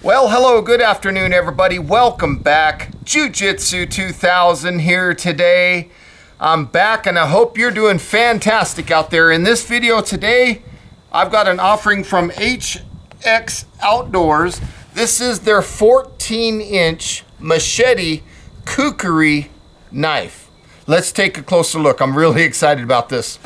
Well, hello, good afternoon, everybody. Welcome back. Jiu-Jitsu 2000 here today. I'm back, and I hope you're doing fantastic out there. In this video today, I've got an offering from HX Outdoors. This is their 14-inch Machete Kukuri knife. Let's take a closer look. I'm really excited about this.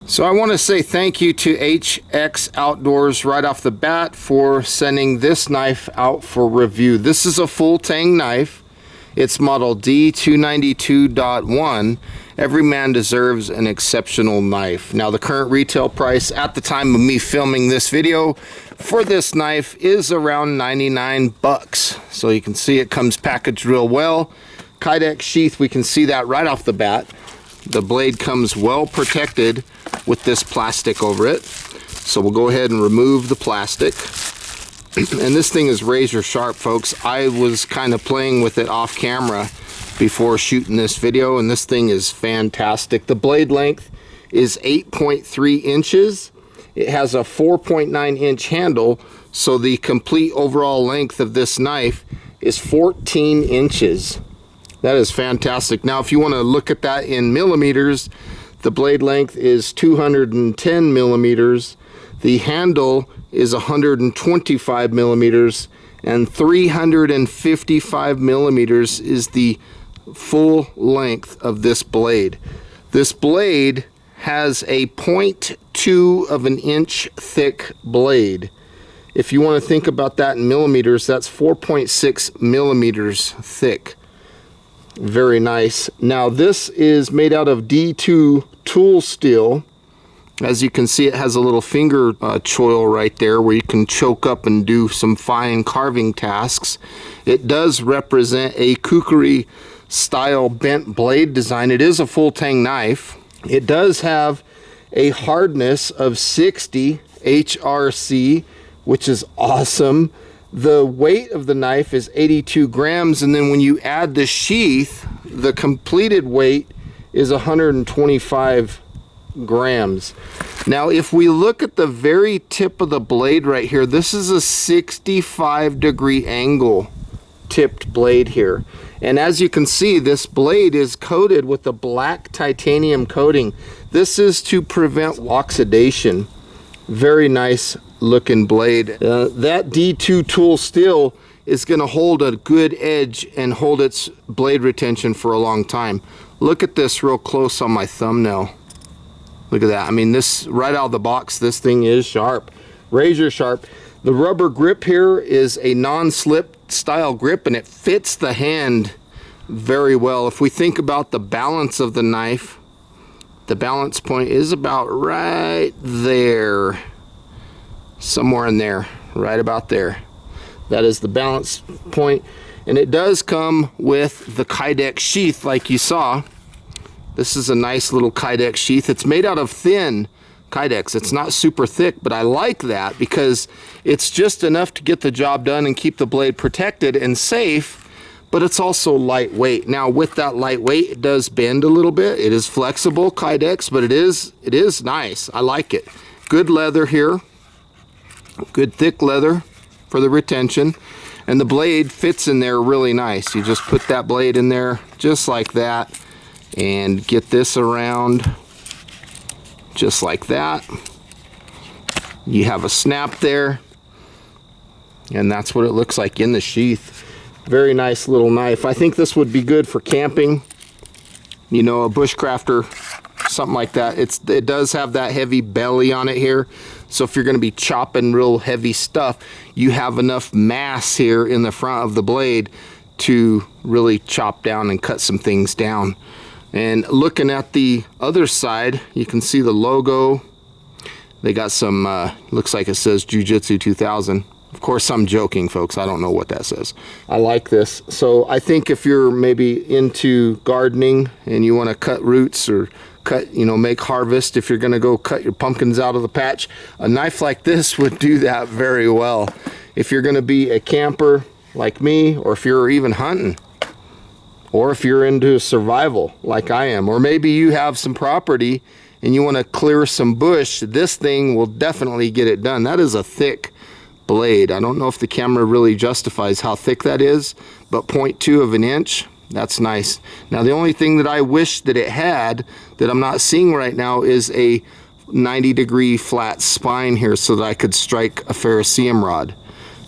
So I want to say thank you to HX Outdoors right off the bat for sending this knife out for review. This is a full tang knife. It's model D-292.1. Every man deserves an exceptional knife. Now the current retail price at the time of me filming this video for this knife is around 99 bucks. So you can see it comes packaged real well. Kydex sheath, we can see that right off the bat. The blade comes well protected with this plastic over it. So we'll go ahead and remove the plastic. And this thing is razor sharp, folks. I was kind of playing with it off camera before shooting this video, and this thing is fantastic. The blade length is 8.3 inches. It has a 4.9 inch handle, so the complete overall length of this knife is 14 inches. That is fantastic. Now, if you want to look at that in millimeters, the blade length is 210 millimeters. The handle is 125 millimeters, and 355 millimeters is the full length of this blade. This blade has a 0.2 of an inch thick blade. If you want to think about that in millimeters, that's 4.6 millimeters thick. Very nice. Now this is made out of D2 tool steel. As you can see, it has a little finger choil right there where you can choke up and do some fine carving tasks. It does represent a Kukuri style bent blade design. It is a full tang knife. It does have a hardness of 60 HRC, which is awesome. The weight of the knife is 82 grams, and then when you add the sheath, the completed weight is 125 grams. Now, if we look at the very tip of the blade right here, this is a 65-degree angle tipped blade here. And as you can see, this blade is coated with a black titanium coating. This is to prevent oxidation. Very nice looking blade. That D2 tool steel is going to hold a good edge and hold its blade retention for a long time. Look at this real close on my thumbnail. Look at that. I mean, this right out of the box, this thing is sharp, razor sharp. The rubber grip here is a non-slip style grip, and it fits the hand very well. If we think about the balance of the knife, the balance point is about right there, somewhere in there, right about there. That is the balance point, and it does come with the Kydex sheath like you saw. This is a nice little Kydex sheath. It's made out of thin Kydex. It's not super thick, but I like that because it's just enough to get the job done and keep the blade protected and safe, but it's also lightweight. Now with that lightweight, it does bend a little bit. It is flexible Kydex, but it is nice. I like it. Good leather here. Good thick leather for the retention, and the blade fits in there really nice. You just put that blade in there just like that and get this around just like that. You have a snap there, and that's what it looks like in the sheath. Very nice little knife. I think this would be good for camping, you know, a bushcrafter, something like that. It does have that heavy belly on it here, so if you're going to be chopping real heavy stuff, you have enough mass here in the front of the blade to really chop down and cut some things down. And looking at the other side, you can see the logo. They got some looks like it says Jiu-Jitsu 2000 Of course, I'm joking, folks. I don't know what that says. I like this. So I think if you're maybe into gardening and you want to cut roots or cut, you know, make harvest, if you're going to go cut your pumpkins out of the patch, a knife like this would do that very well. If you're going to be a camper like me, or if you're even hunting, or if you're into survival like I am, or maybe you have some property and you want to clear some bush, this thing will definitely get it done. That is a thick blade. I don't know if the camera really justifies how thick that is, but 0.2 of an inch, that's nice. Now the only thing that I wish that it had that I'm not seeing right now is a 90-degree flat spine here so that I could strike a ferrocerium rod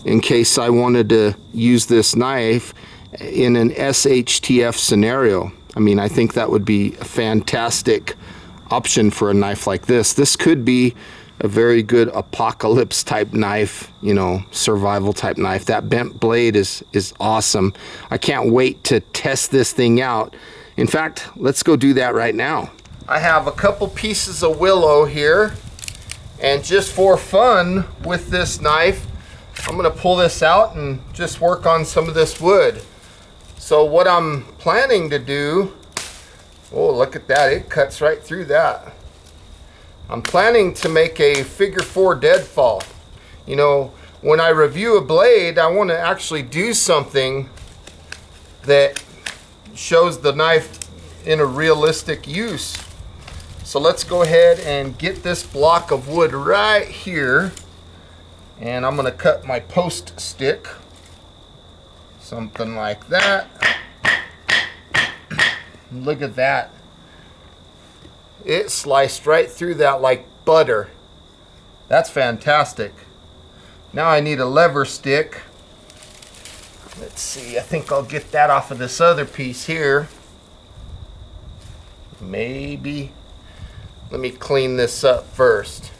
in case I wanted to use this knife in an SHTF scenario. I mean, I think that would be a fantastic option for a knife like this. This could be a very good apocalypse type knife, you know, survival type knife. That bent blade is awesome. I can't wait to test this thing out. In fact, let's go do that right now. I have a couple pieces of willow here, and just for fun with this knife, I'm gonna pull this out and just work on some of this wood. So what I'm planning to do, oh, look at that, it cuts right through that. I'm planning to make a figure 4 deadfall. You know, when I review a blade, I want to actually do something that shows the knife in a realistic use. So let's go ahead and get this block of wood right here. And I'm going to cut my post stick. Something like that. Look at that. It sliced right through that like butter. That's fantastic. Now I need a lever stick. Let's see, I think I'll get that off of this other piece here. Maybe. Let me clean this up first.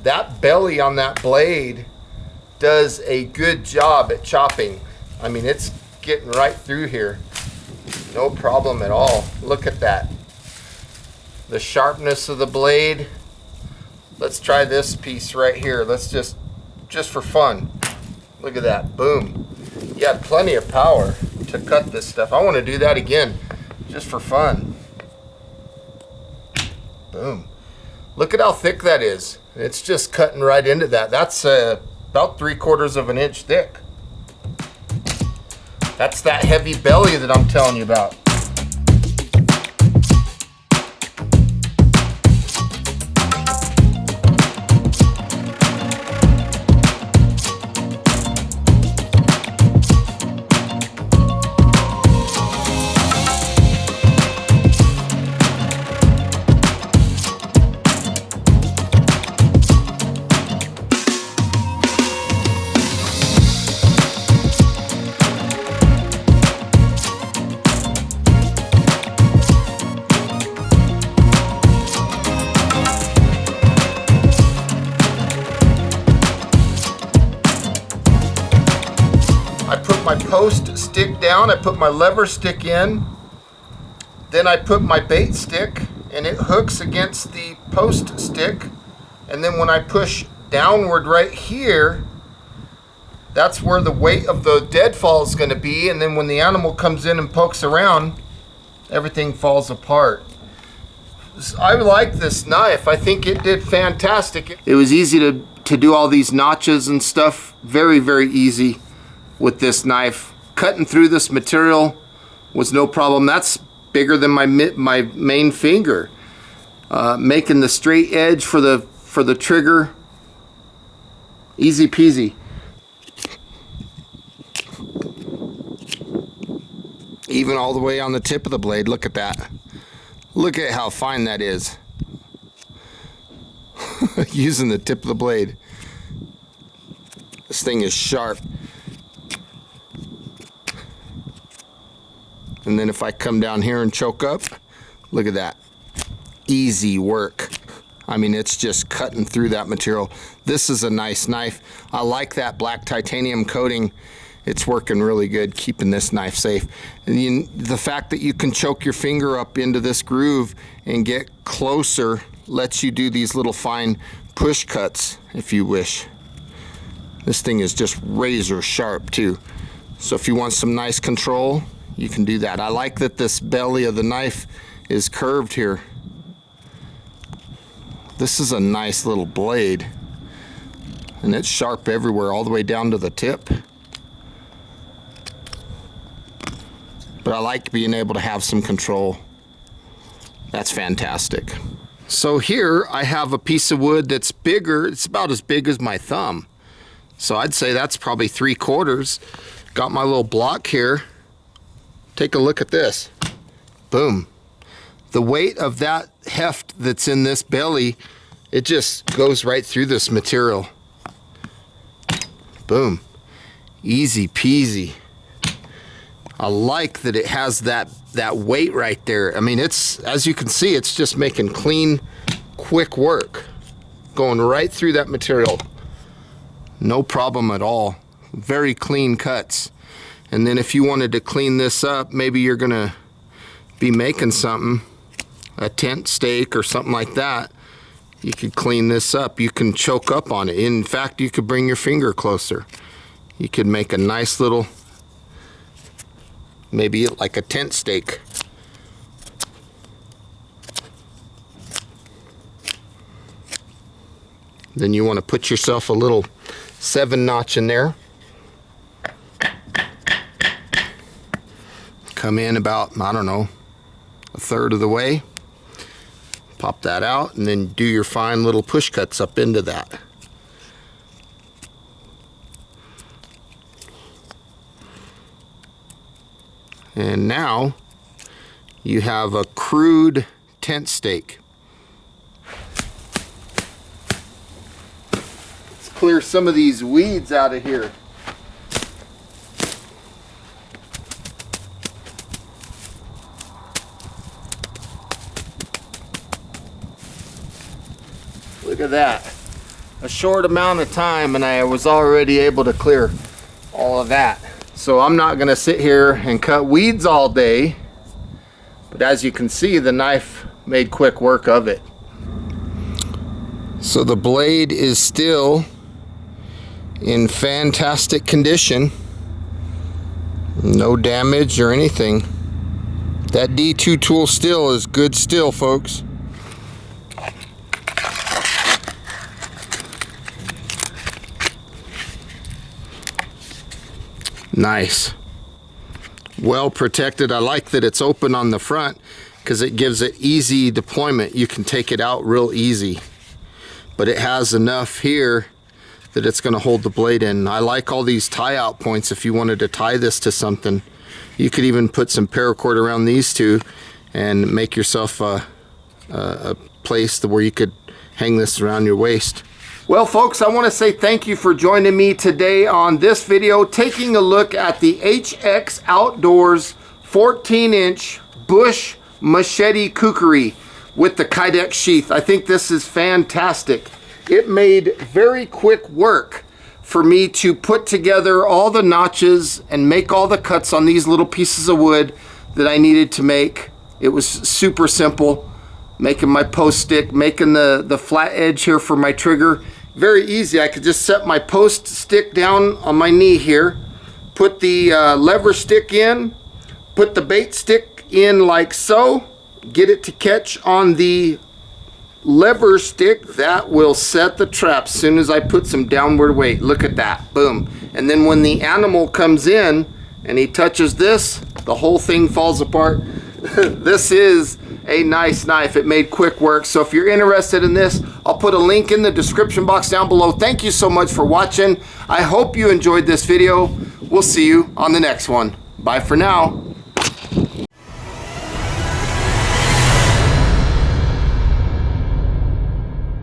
That belly on that blade does a good job at chopping. I mean, it's getting right through here. No problem at all. Look at that. The sharpness of the blade. Let's try this piece right here. Let's just for fun. Look at that, boom. You had plenty of power to cut this stuff. I want to do that again, just for fun. Boom. Look at how thick that is. It's just cutting right into that. That's about 3/4 of an inch thick. That's that heavy belly that I'm telling you about. My post stick down, I put my lever stick in, then I put my bait stick and it hooks against the post stick, and then when I push downward right here, that's where the weight of the deadfall is going to be, and then when the animal comes in and pokes around, everything falls apart. I like this knife. I think it did fantastic. It was easy to do all these notches and stuff. Very, very easy with this knife. Cutting through this material was no problem. That's bigger than my main finger. Making the straight edge for the trigger, easy peasy. Even all the way on the tip of the blade. Look at that. Look at how fine that is. Using the tip of the blade. This thing is sharp. And then if I come down here and choke up, look at that. Easy work. I mean, it's just cutting through that material. This is a nice knife. I like that black titanium coating. It's working really good, keeping this knife safe. And the fact that you can choke your finger up into this groove and get closer lets you do these little fine push cuts if you wish. This thing is just razor sharp too. So if you want some nice control, you can do that. I like that this belly of the knife is curved here. This is a nice little blade, and it's sharp everywhere, all the way down to the tip. But I like being able to have some control. That's fantastic. So here I have a piece of wood that's bigger. It's about as big as my thumb. So I'd say that's probably 3/4. Got my little block here. Take a look at this. Boom. The weight of that heft that's in this belly, it just goes right through this material. Boom. Easy peasy. I like that it has that weight right there. I mean, it's, as you can see, it's just making clean, quick work. Going right through that material. No problem at all. Very clean cuts. And then if you wanted to clean this up, maybe you're gonna be making something, a tent stake or something like that, you could clean this up. You can choke up on it. In fact, you could bring your finger closer. You could make a nice little, maybe like a tent stake. Then you want to put yourself a little 7-notch in there. Come in about, I don't know, 1/3 of the way. Pop that out and then do your fine little push cuts up into that. And now you have a crude tent stake. Let's clear some of these weeds out of here. Look at that. A short amount of time and I was already able to clear all of that. So I'm not gonna sit here and cut weeds all day, but as you can see, the knife made quick work of it. So the blade is still in fantastic condition. No damage or anything. That D2 tool still is good still, folks. Nice. Well protected. I like that it's open on the front because it gives it easy deployment. You can take it out real easy. But it has enough here that it's going to hold the blade in. I like all these tie out points. If you wanted to tie this to something, you could even put some paracord around these two and make yourself a place where you could hang this around your waist. Well, folks, I want to say thank you for joining me today on this video, taking a look at the HX Outdoors 14-inch Bush Machete Kukuri with the Kydex sheath. I think this is fantastic. It made very quick work for me to put together all the notches and make all the cuts on these little pieces of wood that I needed to make. It was super simple. Making my post stick, making the flat edge here for my trigger. Very easy. I could just set my post stick down on my knee here, put the lever stick in, put the bait stick in like so, get it to catch on the lever stick. That will set the trap as soon as I put some downward weight. Look at that. Boom. And then when the animal comes in and he touches this, the whole thing falls apart. This is a nice knife. It made quick work. So if you're interested in this, I'll put a link in the description box down below. Thank you so much for watching. I hope you enjoyed this video. We'll see you on the next one. Bye for now.